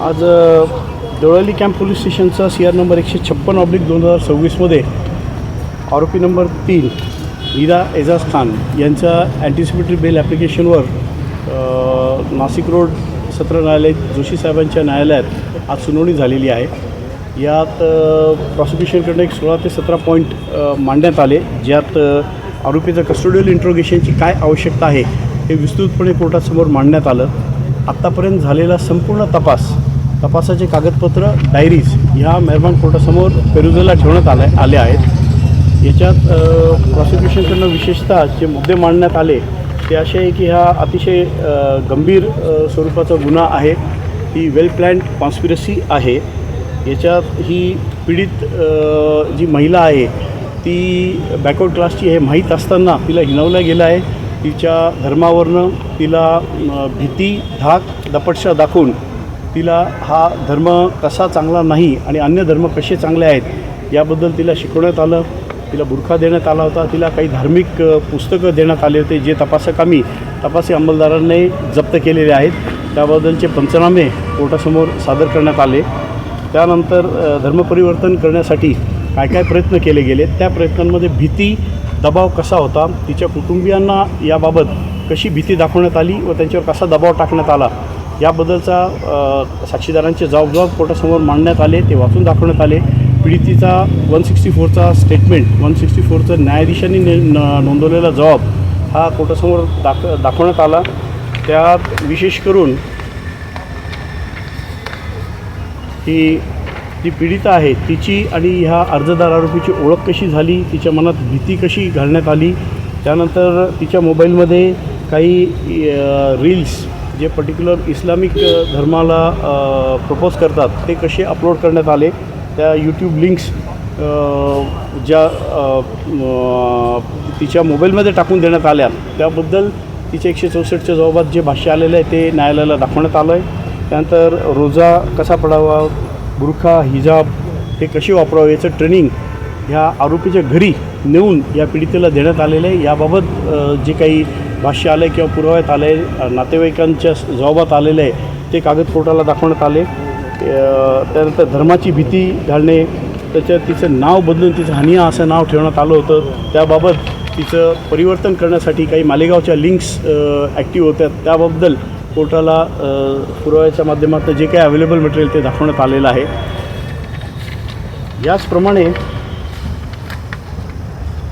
आज Deolali camp police स्टेशनचा CR number 156/2026मध्ये आरोपी नंबर 3 नीरा एजाज खान यांच्या अँटिसिपेटरी बेल ॲप्लिकेशनवर नाशिक रोड सत्र न्यायालय जोशी साहेबांच्या न्यायालयात आज सुनावणी झालेली आहे। यात प्रॉसिक्युशनकडून एक 16 ते 17 पॉईंट मांडण्यात आले, ज्यात आरोपीचं कस्टोडियल इंट्रोगेशनची काय आवश्यकता आहे हे विस्तृतपणे कोर्टासमोर मांडण्यात आलं। आत्तापर्यंत झालेला संपूर्ण तपासाचे कागदपत्र, डायरीज ह्या मेहरबान कोर्टासमोर पेरुजेला ठेवण्यात आले आहेत। याच्यात प्रॉसिक्युशनकडून विशेषतः जे मुद्दे मांडण्यात आले ते असे आहे की हा अतिशय गंभीर स्वरूपाचा गुन्हा आहे, ही वेल प्लॅन्ड कॉन्स्पिरसी आहे। याच्यात ही पीडित जी महिला आहे ती बॅकवर्ड क्लासची हे माहीत असताना तिला हिणवलं गेलं आहे। तिच्या धर्मावरनं तिला भीती, धाक, दपटशा दाखवून तिला हा धर्म कसा चांगला नाही आणि अन्य धर्म कसे चांगले आहेत याबद्दल तिला शिकवण्यात आलं। तिला बुरखा देण्यात आला होता, तिला काही धार्मिक पुस्तकं देण्यात आले होते जे तपासी अंमलदारांनी जप्त केलेले आहेत। त्याबद्दलचे पंचनामे कोर्टासमोर सादर करण्यात आले। त्यानंतर धर्मपरिवर्तन करण्यासाठी काय काय प्रयत्न केले गेले, त्या प्रयत्नांमध्ये भीती, दबाव कसा होता, तिच्या कुटुंबियांना याबाबत कशी भीती दाखवण्यात आली व त्यांच्यावर कसा दबाव टाकण्यात आला याबद्दलचा साक्षीदारांचे जबाब कोर्टासमोर मांडण्यात आले, ते वाचून दाखवण्यात आले। पीडितीचा 164चा स्टेटमेंट, 164चं न्यायाधीशांनी नोंदवलेला जबाब हा कोर्टासमोर दाखवण्यात आला। त्यात विशेष करून ही जी पीडिता आहे तिची आणि ह्या अर्जदार आरोपीची ओळख कशी झाली, तिच्या मनात भीती कशी घालण्यात आली, त्यानंतर तिच्या मोबाईलमध्ये काही रील्स जे पर्टिक्युलर इस्लामिक धर्माला प्रपोज करतात ते कसे अपलोड करण्यात आले, त्या यूट्यूब लिंक्स ज्या तिच्या मोबाईलमध्ये टाकून देण्यात आल्या त्याबद्दल तिच्या 164च्या जबाबात जे भाष्य आलेलं आहे ते न्यायालयाला दाखवण्यात आलं आहे। त्यानंतर रोजा कसा पडावा, बुरखा, हिजाब हे कसे वापरावे याचं ट्रेनिंग ह्या आरोपीच्या घरी नेऊन या पीडितेला देण्यात आलेलं आहे। याबाबत जे काही भाष्य आलं आहे किंवा पुराव्यात आलं आहे, नातेवाईकांच्या जबाबात आलेलं आहे ते कागद कोर्टाला दाखवण्यात आले। त्यानंतर धर्माची भीती घालणे, त्याच्यात तिचं नाव बदलून तिचं हानिया असं नाव ठेवण्यात आलं होतं, त्याबाबत तिचं परिवर्तन करण्यासाठी काही मालेगावच्या लिंक्स ॲक्टिव्ह होत्या, त्याबद्दल कोर्टाला पुराव्याच्या माध्यमातून जे काही अवेलेबल मटेरियल ते दाखवण्यात आलेलं आहे। याचप्रमाणे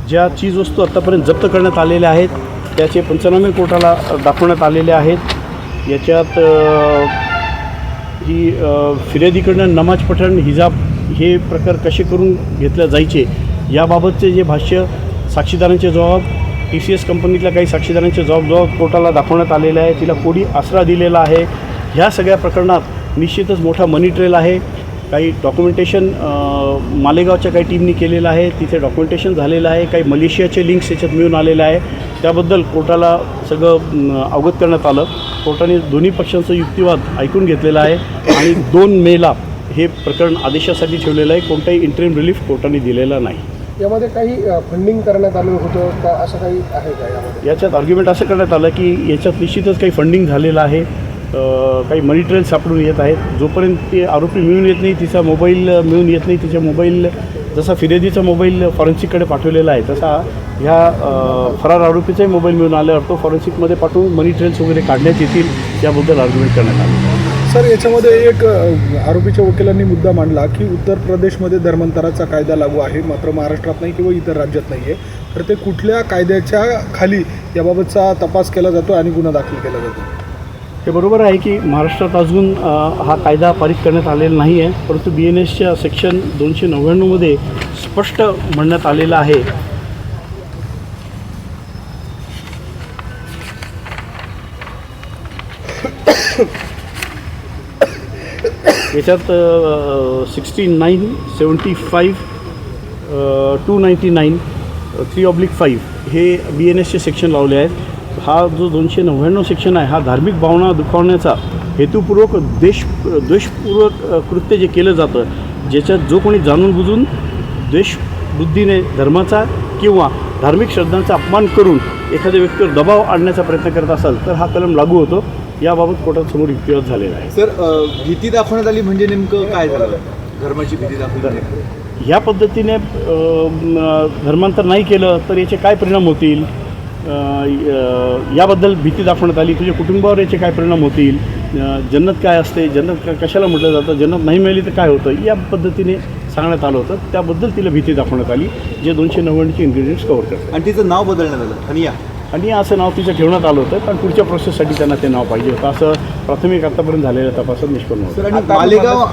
ज्या चीजवस्तू आत्तापर्यंत जप्त करण्यात आलेल्या आहेत त्याचे पंचनामे कोर्टाला दाखवण्यात आलेले आहेत। याच्यात ही फिर्यादीकडनं नमाज पठण, हिजाब हे प्रकार कसे करून घेतल्या जायचे याबाबतचे जे भाष्य, साक्षीदारांचे जबाब, TCS कंपनीतल्या काही साक्षीदारांचे जबाब कोर्टाला दाखवण्यात आलेले आहे। तिला कोणी आसरा दिलेला आहे, ह्या सगळ्या प्रकरणात निश्चितच मोठा मनी ट्रेल आहे। काही डॉक्युमेंटेशन मालेगावच्या काही टीमनी केलेलं आहे, तिथे डॉक्युमेंटेशन झालेलं आहे, काही मलेशियाचे लिंक्स याच्यात मिळून आलेले आहे, त्याबद्दल कोर्टाला सगळं अवगत करण्यात आलं। कोर्टाने दोन्ही पक्षांचा युक्तिवाद ऐकून घेतलेला आहे आणि 2 मेला हे प्रकरण आदेशासाठी ठेवलेलं आहे। कोणताही इंटरिम रिलीफ कोर्टाने दिलेला नाही। यामध्ये काही फंडिंग करण्यात आलं होतं का, असं काही आहे का यामध्ये? याच्यात आर्ग्युमेंट असं करण्यात आलं की याच्यात निश्चितच काही फंडिंग झालेलं आहे, काही मनी ट्रेल सापडून येत आहेत। जोपर्यंत ते आरोपी मिळून येत नाही, तिचा मोबाईल मिळून येत नाही, तिच्या मोबाईल जसा फिर्यादीचा मोबाईल फॉरेन्सिककडे पाठवलेला आहे तसा ह्या फरार आरोपीचाही मोबाईल मिळून आल्यावर तो फॉरेन्सिकमध्ये पाठवून मनी ट्रेल्स वगैरे काढण्यात येतील याबद्दल आर्ग्युमेंट करण्यात आलं। सर, याच्यामध्ये एक आरोपीच्या वकिलांनी मुद्दा मांडला की उत्तर प्रदेशमध्ये धर्मांतराचा कायदा लागू आहे, मात्र महाराष्ट्रात नाही किंवा इतर राज्यात नाही आहे, तर ते कुठल्या कायद्याच्या खाली याबाबतचा तपास केला जातो आणि गुन्हा दाखल केला जातो? हे बरोबर आहे की महाराष्ट्रात अजून हा कायदा पारित करण्यात आलेला नाही आहे, परंतु BNSच्या सेक्शन 299मध्ये स्पष्ट म्हणण्यात आलेलं आहे याच्यात 6975 299 3/5 हे BNSचे सेक्शन लावले आहेत। हा जो 299 सेक्शन आहे हा धार्मिक भावना दुखावण्याचा हेतुपूर्वक द्वेषपूर्वक कृत्य जे केलं जातं, ज्याच्यात जो कोणी जाणून बुजून द्वेषबुद्धीने धर्माचा किंवा धार्मिक श्रद्धांचा अपमान करून एखाद्या व्यक्तीवर दबाव आणण्याचा प्रयत्न करत असाल तर हा कलम लागू होतो। याबाबत कोर्टासमोर युक्तिवाद झालेला आहे. सर, भीती दाखवण्यात आली म्हणजे नेमकं काय झालं? धर्माची भीती दाखवली. ह्या पद्धतीने धर्मांतर नाही केलं तर याचे काय परिणाम होतील, याबद्दल भीती दाखवण्यात आली. तुझ्या कुटुंबावर याचे काय परिणाम होतील, जन्नत काय असते, जन्नत कशाला म्हटलं जातं, जन्नत नाही मिळाली तर काय होतं, या पद्धतीने सांगण्यात आलं होतं. त्याबद्दल तिला भीती दाखवण्यात आली, जे 299चे इन्ग्रेडियंट्स कव्हर करतात. आणि तिचं नाव बदलण्यात आलं, हनिया. आणि असं नाव तिचं ठेवण्यात आलं होतं, कारण पुढच्या प्रोसेससाठी त्यांना ते नाव पाहिजे होतं, असं प्राथमिक आतापर्यंत झालेल्या तपासात निष्पन्न होतं. सर, आणि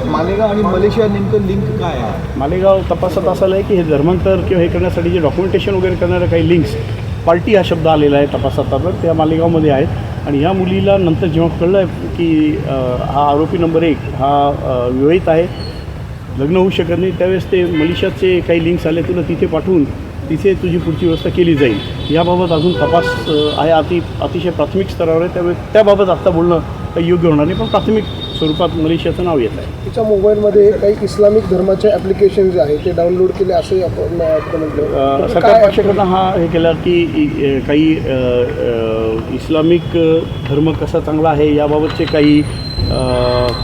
मालेगाव आणि मलेशिया नेमकं लिंक काय आहे? मालेगाव तपासात असं आहे की हे धर्मांतर किंवा हे करण्यासाठी जे डॉक्युमेंटेशन वगैरे करणाऱ्या काही लिंक्स, पार्टी हा शब्द आलेला आहे तपासात, तर त्या मालेगावमध्ये आहेत. आणि ह्या मुलीला नंतर जेव्हा कळलं की हा आरोपी नंबर 1 हा विवाहित आहे, लग्न होऊ शकत नाही, त्यावेळेस ते मलेशियाचे काही लिंक्स आले, तुला तिथे पाठवून तिथे तुझी पुढची व्यवस्था केली जाईल. याबाबत अजून तपास आहे, अतिशय प्राथमिक स्तरावर आहे, त्यामुळे त्याबाबत आत्ता बोलणं काही योग्य होणार नाही, पण प्राथमिक स्वरूपात मलेशियाचं नाव येत आहे. तिच्या मोबाईलमध्ये काही इस्लामिक धर्माचे ॲप्लिकेशन जे आहे ते डाउनलोड केले असे आपण म्हटलं. सरकार पक्षाकडनं हा हे केलं की काही इस्लामिक धर्म कसा चांगला आहे याबाबतचे काही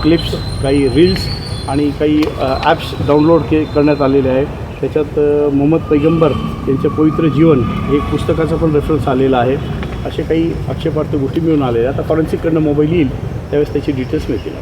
क्लिप्स, काही रील्स आणि काही ॲप्स डाउनलोड करण्यात आलेले आहे. त्याच्यात मोहम्मद पैगंबर यांचं पवित्र जीवन हे पुस्तकाचा पण रेफरन्स आलेला आहे. असे काही आक्षेपार्थ गोष्टी मिळून आलेल्या. आता फॉरेन्सिककडनं मोबाईल येईल त्यावेळेस त्याची डिटेल्स मिळतील.